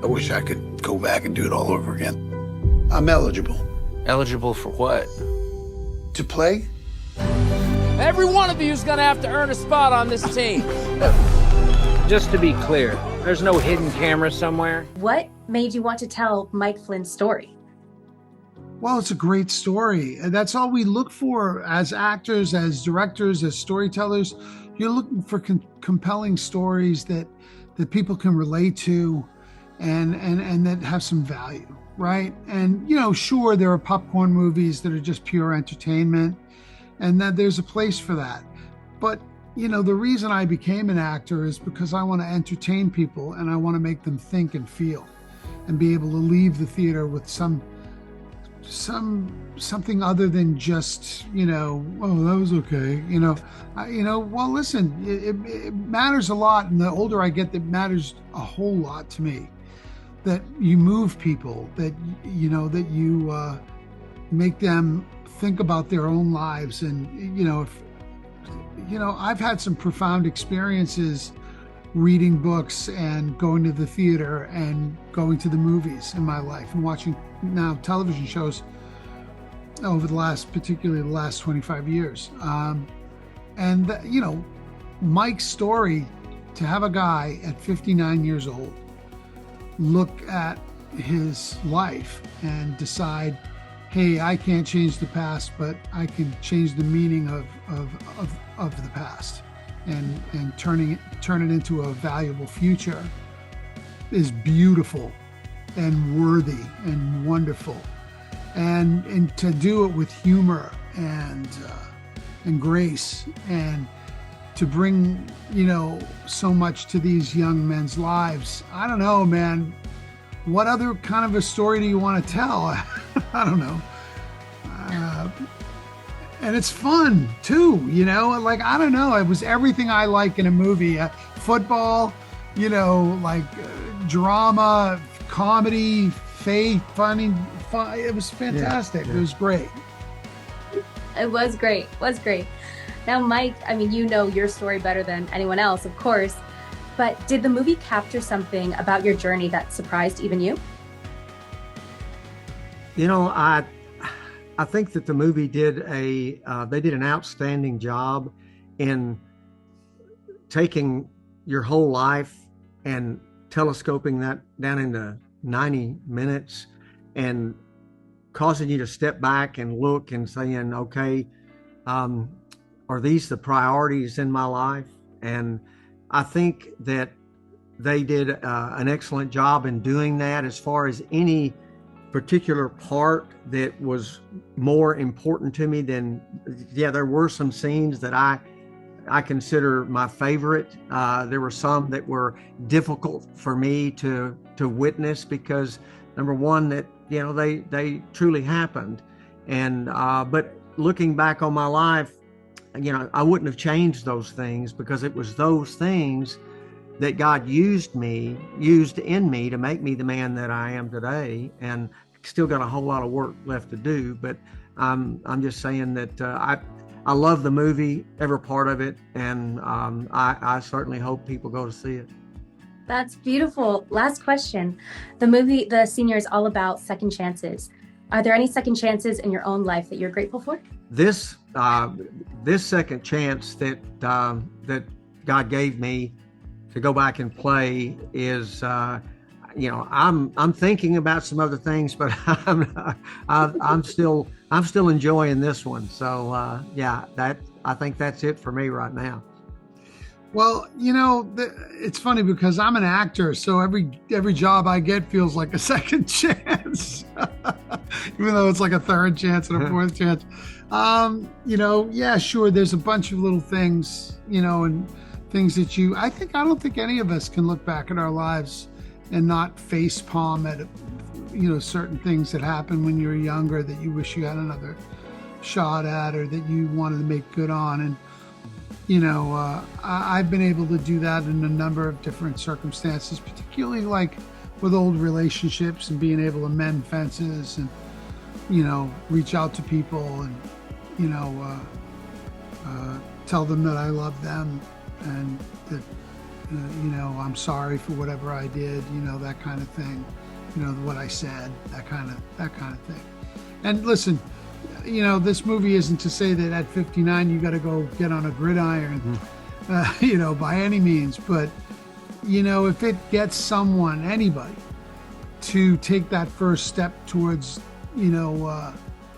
I wish I could go back and do it all over again. I'm eligible. Eligible for what? To play? Every one of you is gonna have to earn a spot on this team. Just to be clear, there's no hidden camera somewhere? What made you want to tell Mike Flynn's story? Well, it's a great story. And that's all we look for as actors, as directors, as storytellers. You're looking for compelling stories that people can relate to and that have some value, right? And, you know, sure, there are popcorn movies that are just pure entertainment, and that there's a place for that. But, you know, the reason I became an actor is because I want to entertain people and I want to make them think and feel and be able to leave the theater with something other than just, you know, oh, that was okay. Well, listen, it matters a lot. And the older I get, that matters a whole lot to me, that you move people, that, you know, that you make them think about their own lives. And, I've had some profound experiences reading books and going to the theater and going to the movies in my life and watching now television shows over particularly the last 25 years. Mike's story, to have a guy at 59 years old look at his life and decide, hey, I can't change the past, but I can change the meaning of the past and turn it into a valuable future, is beautiful and worthy and wonderful. And to do it with humor and grace, and to bring, you know, so much to these young men's lives. I don't know, man. What other kind of a story do you want to tell? I don't know. And it's fun too, you know, like, I don't know. It was everything I like in a movie, football, you know, like drama, comedy, faith, funny. It was fantastic. Yeah. It was great. It was great. It was great. Now, Mike, I mean, you know your story better than anyone else, of course, but did the movie capture something about your journey that surprised even you? You know, I think that the movie did an outstanding job in taking your whole life and telescoping that down into 90 minutes and causing you to step back and look and saying, okay, are these the priorities in my life? And I think that they did an excellent job in doing that. As far as any particular part that was more important to me than, there were some scenes that I consider my favorite. There were some that were difficult for me to witness because, number one, that, you know, they truly happened. And but looking back on my life, you know, I wouldn't have changed those things, because it was those things that God used in me to make me the man that I am today. And still got a whole lot of work left to do, but I'm just saying that I love the movie, every part of it, and I certainly hope people go to see it. That's beautiful. Last question. The movie, The Senior, is all about second chances. Are there any second chances in your own life that you're grateful for? This second chance that God gave me to go back and play is, you know, I'm thinking about some other things, but I'm still enjoying this one. So I think that's it for me right now. Well, you know, it's funny because I'm an actor, so every job I get feels like a second chance, even though it's like a third chance and a fourth chance. You know, yeah, sure, there's a bunch of little things, you know, and things that I don't think any of us can look back at our lives and not face palm at, you know, certain things that happened when you were younger that you wish you had another shot at, or that you wanted to make good on. And, you know, I've been able to do that in a number of different circumstances, particularly like with old relationships and being able to mend fences and, you know, reach out to people and, you know, tell them that I love them and that, I'm sorry for whatever I did, that kind of thing, what I said, that kind of thing. And listen, this movie isn't to say that at 59 you got to go get on a gridiron, by any means. But, if it gets someone, anybody, to take that first step towards,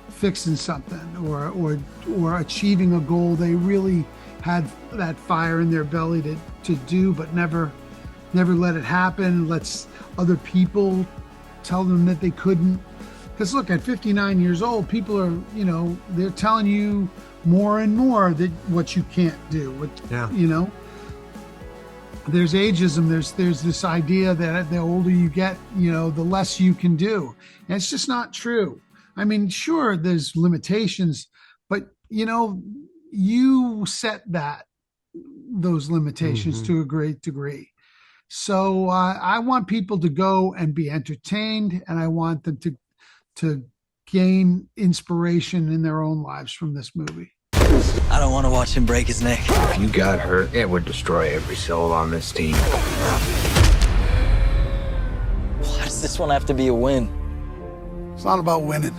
fixing something or achieving a goal they really had that fire in their belly to do, but never let it happen, lets other people tell them that they couldn't. Because look, at 59 years old, people are, they're telling you more and more that what you can't do. There's ageism. There's this idea that the older you get, the less you can do. And it's just not true. I mean, sure, there's limitations, but you set those limitations to a great degree. So I want people to go and be entertained, and I want them to gain inspiration in their own lives from this movie. I don't want to watch him break his neck. If you got hurt, it would destroy every soul on this team. Why does this one have to be a win? It's not about winning.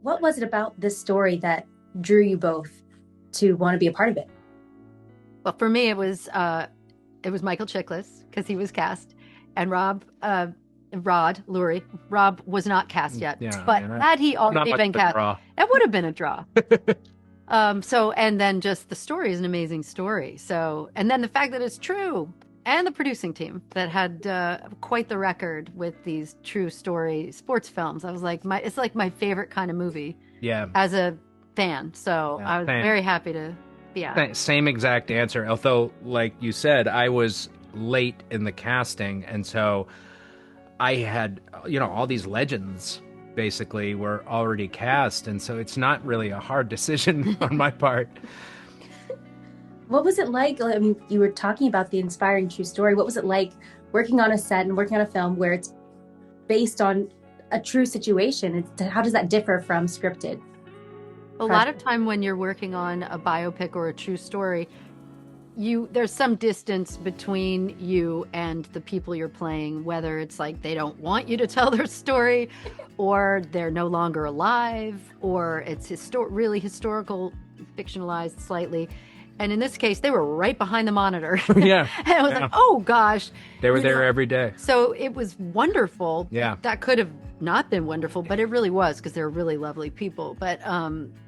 What was it about this story that drew you both to want to be a part of it? Well, for me, it was Michael Chiklis because he was cast, and Rod Lurie. Rob was not cast yet, but had he already been cast, that would have been a draw. And then just the story is an amazing story. So, and then the fact that it's true, and the producing team that had quite the record with these true story sports films. I was like, it's like my favorite kind of movie. Yeah. As a fan, so I was very happy to be out. Same exact answer. Although, like you said, I was late in the casting, and so I had, all these legends basically were already cast, and so it's not really a hard decision on my part. What was it like? I mean, you were talking about the inspiring true story. What was it like working on a set and working on a film where it's based on a true situation? How does that differ from scripted? A lot of time when you're working on a biopic or a true story, there's some distance between you and the people you're playing, whether it's like they don't want you to tell their story, or they're no longer alive, or it's really historical, fictionalized slightly. And in this case, they were right behind the monitor. Yeah. And I was like, oh gosh. They were there every day. So it was wonderful. Yeah. That could have not been wonderful, but it really was, because they're really lovely people, but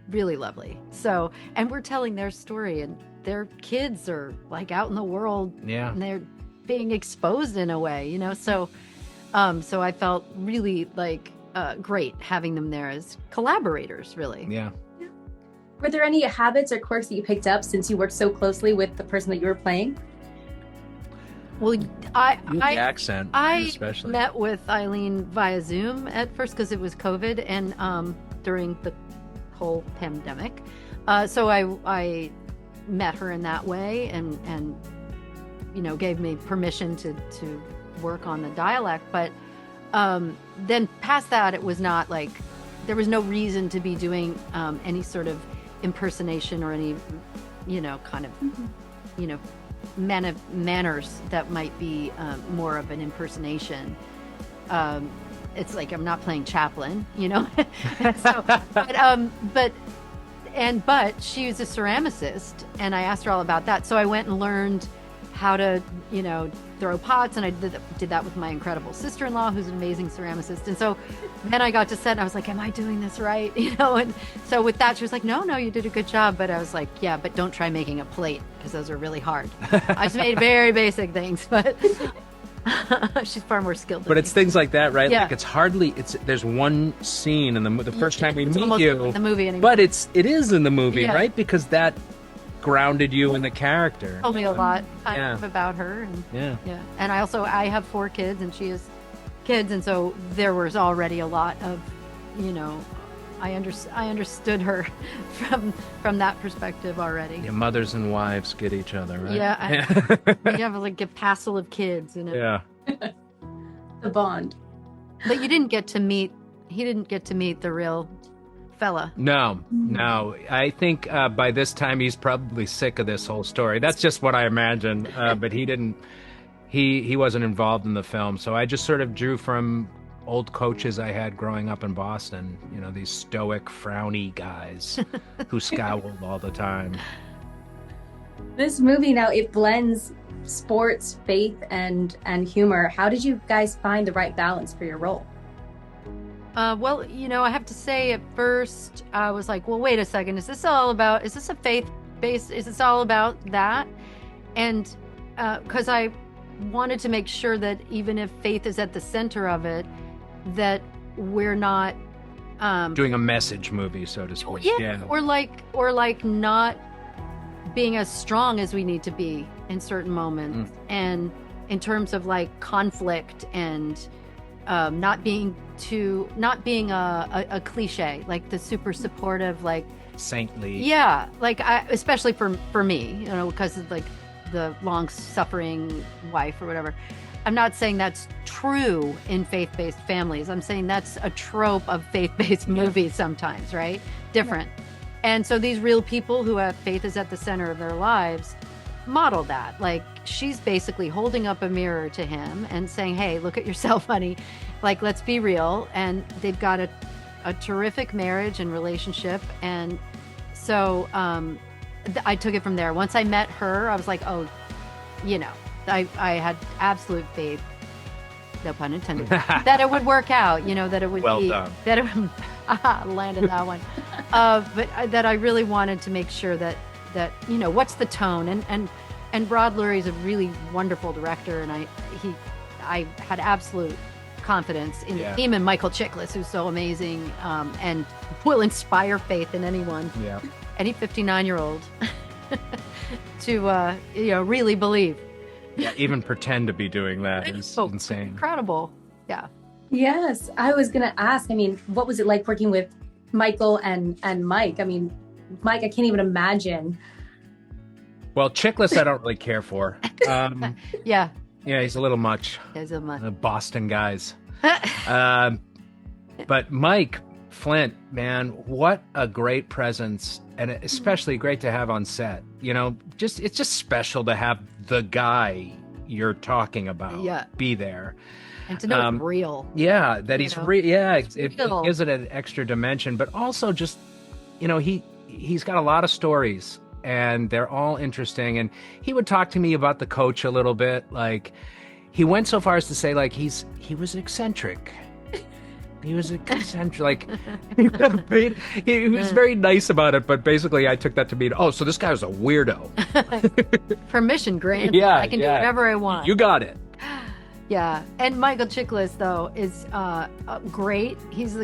really lovely. So, and we're telling their story, and their kids are like out in the world. Yeah. And they're being exposed in a way, so I felt really like great having them there as collaborators, really. Yeah. Were there any habits or quirks that you picked up since you worked so closely with the person that you were playing? Well, The accent, especially. met with Eileen via Zoom at first because it was COVID and during the whole pandemic. So I met her in that way and gave me permission to work on the dialect. But then past that, it was not like, there was no reason to be doing any sort of impersonation or any, kind of, manners that might be more of an impersonation. It's like I'm not playing Chaplin, So, but she was a ceramicist, and I asked her all about that. So I went and learned how to, throw pots, and I did that with my incredible sister-in-law, who's an amazing ceramicist. And so then I got to set, and I was like, am I doing this right? And so with that, she was like, no, you did a good job. But I was like, yeah, but don't try making a plate, because those are really hard. I just made very basic things, but she's far more skilled than But me. it's things like that, right? Yeah. Like there's one scene in the first time we It's meet almost you, in the movie anymore. but it is in the movie, Yeah. right? Because that grounded you in the character. Told me a lot Yeah. about her. And, Yeah. And I have 4 kids, and she has kids, and so there was already a lot of, I understood her from that perspective already. Yeah, mothers and wives get each other, right? Yeah, you have like a passel of kids, Yeah. The bond. But he didn't get to meet the real fella. No. I think by this time he's probably sick of this whole story. That's just what I imagine. But he didn't he wasn't involved in the film, so I just sort of drew from old coaches I had growing up in Boston. You know, these stoic, frowny guys who scowled all the time. This movie now, it blends sports, faith, and humor. How did you guys find the right balance for your role? Well, you know, I have to say at first I was like, well, wait a second. Is this a faith-based, is this all about that? And because I wanted to make sure that even if faith is at the center of it, that we're not doing a message movie, so to speak. Yeah. Or like not being as strong as we need to be in certain moments, and in terms of like conflict and not being a cliche, like the super supportive, like saintly. Yeah, like especially for me, you know, because of like the long suffering wife or whatever. I'm not saying that's true in faith-based families. I'm saying that's a trope of faith-based movies sometimes, right? Different. Yeah. And so these real people who have faith is at the center of their lives model that. Like, she's basically holding up a mirror to him and saying, hey, look at yourself, honey. Like, let's be real. And they've got a terrific marriage and relationship. And so I took it from there. Once I met her, I was like, oh, you know, I had absolute faith, no pun intended, that it would work out, you know, that it would well be, done. that it would, landed that one. But that I really wanted to make sure that, you know, what's the tone? And Rod Lurie is a really wonderful director, and I had absolute confidence in the team, and Michael Chiklis, who's so amazing, and will inspire faith in anyone, any 59-year-old to, you know, really believe. Yeah, even pretend to be doing that is insane. Incredible. Yeah. Yes, I was gonna ask. I mean, what was it like working with Michael and Mike? I mean, Mike, I can't even imagine. Well, Chiklis, I don't really care for. Yeah, he's a little much. He's a much. The Boston guys. But Mike Flint, man, what a great presence, and especially great to have on set. You know, it's just special to have the guy you're talking about be there. And to know it's real. Yeah, that he's real. Yeah, it gives it an extra dimension, but also just, you know, he's got a lot of stories, and they're all interesting. And he would talk to me about the coach a little bit. Like, he went so far as to say, like, he was eccentric. He was eccentric. Like, he was very nice about it, but basically I took that to mean, oh, so this guy was a weirdo. Permission granted. Yeah, I can do whatever I want. You got it. Yeah, and Michael Chiklis though is great. He is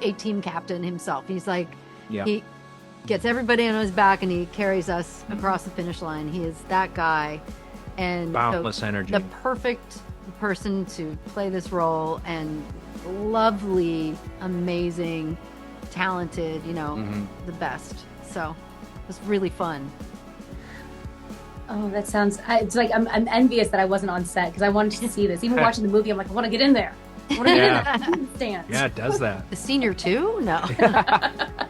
a team captain himself. He's like, he gets everybody on his back and he carries us across the finish line. He is that guy, and boundless energy. The perfect person to play this role, and lovely, amazing, talented. You know, the best. So it was really fun. Oh, that sounds, it's like, I'm envious that I wasn't on set because I wanted to see this. Even watching the movie, I'm like, I want to get in there. I want to get in there. I can't stand. Yeah, it does that. The senior too? No.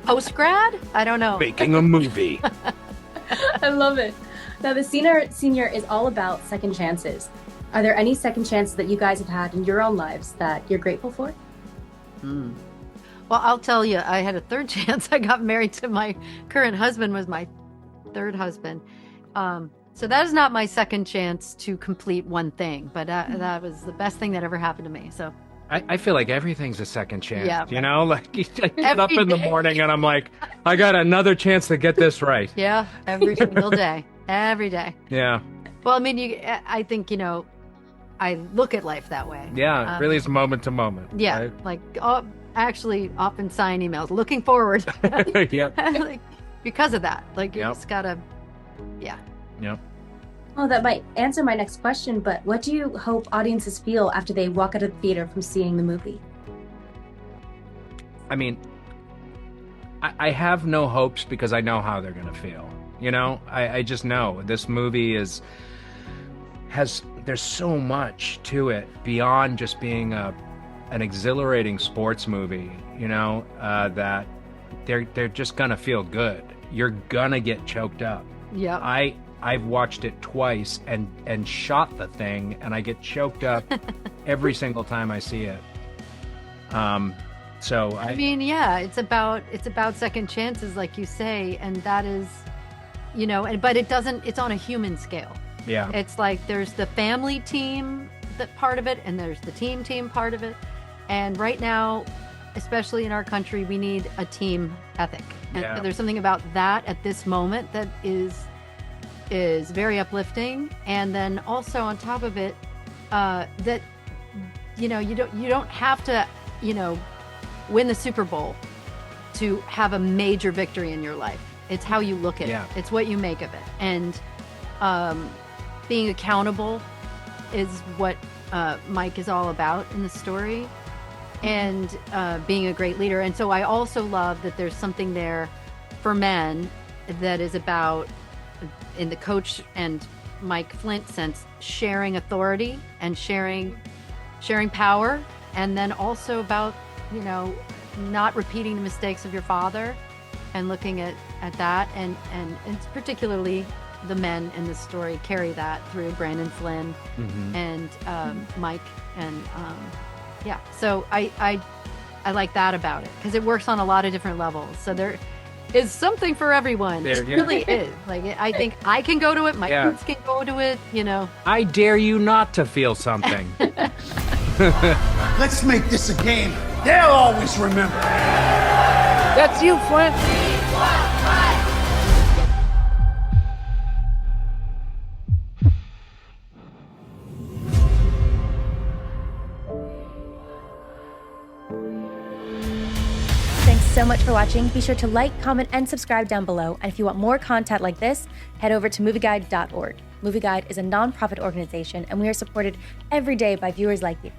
Post-grad? I don't know. Making a movie. I love it. Now, the senior is all about second chances. Are there any second chances that you guys have had in your own lives that you're grateful for? Well, I'll tell you, I had a third chance. I got married to my current husband, was my third husband. So that is not my second chance to complete one thing, but that was the best thing that ever happened to me. So I feel like everything's a second chance. Yeah. You know, like I get up in the morning and I'm like, I got another chance to get this right. Yeah, every single day, every day. Yeah. Well, I mean, I think, you know, I look at life that way. Yeah, really, it's moment to moment. Yeah, right? like actually often sign emails, looking forward. Yep. Like, because of that, like you just gotta, Yep. Oh, that might answer my next question, but what do you hope audiences feel after they walk out of the theater from seeing the movie? I mean, I have no hopes because I know how they're going to feel. You know, I just know this movie there's so much to it beyond just being an exhilarating sports movie, you know, that they're just going to feel good. You're going to get choked up. Yeah. I've watched it twice and shot the thing, and I get choked up every single time I see it. So I mean, yeah, it's about second chances, like you say, and that is, you know, but it's on a human scale. Yeah. It's like there's the family team that part of it, and there's the team part of it. And right now, especially in our country, we need a team ethic. And there's something about that at this moment that is very uplifting. And then also on top of it, that, you know, you don't have to, you know, win the Super Bowl to have a major victory in your life. It's how you look at it. It's what you make of it. And being accountable is what Mike is all about in the story, and being a great leader. And so I also love that there's something there for men that is about, in the Coach and Mike Flint sense, sharing authority and sharing power, and then also about, you know, not repeating the mistakes of your father, and looking at that, and it's particularly the men in the story carry that through Brandon Flynn and Mike, and so I like that about it, because it works on a lot of different levels. So there is something for everyone. It really is. Like, I think I can go to it. My kids can go to it. You know. I dare you not to feel something. Let's make this a game they'll always remember. That's you, Flint. Thanks so much for watching. Be sure to like, comment, and subscribe down below. And if you want more content like this, head over to movieguide.org. Movieguide is a nonprofit organization, and we are supported every day by viewers like you.